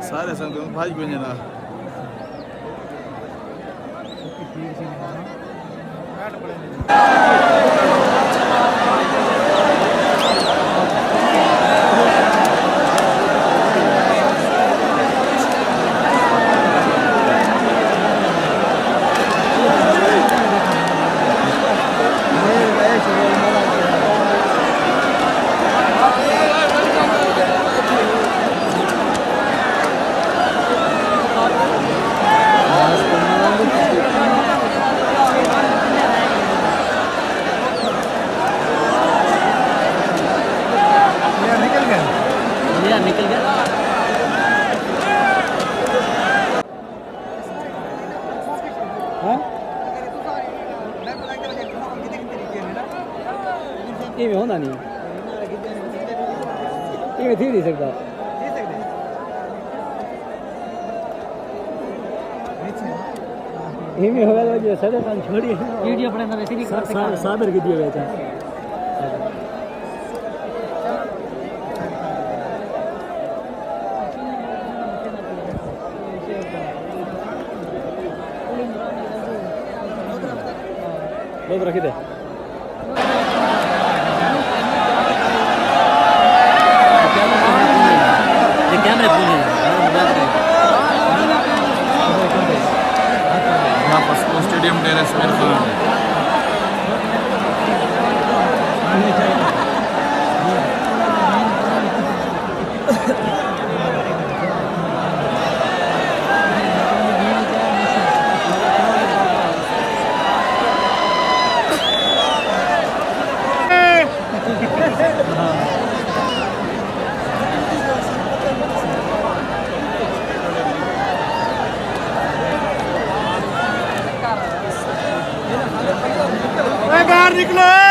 सारे संग भाई बने ना निकल गया इवें होना नहीं इवें थी नहीं सकता इवें होगा तो जो सदर काम छोड़िए वीडियो अपने अंदर ऐसे नहीं कर सकता सादर के दिए बेटा बहुत रखी दे कैमरे स्टेडियम टेरेस मेरे बाहर निकलो।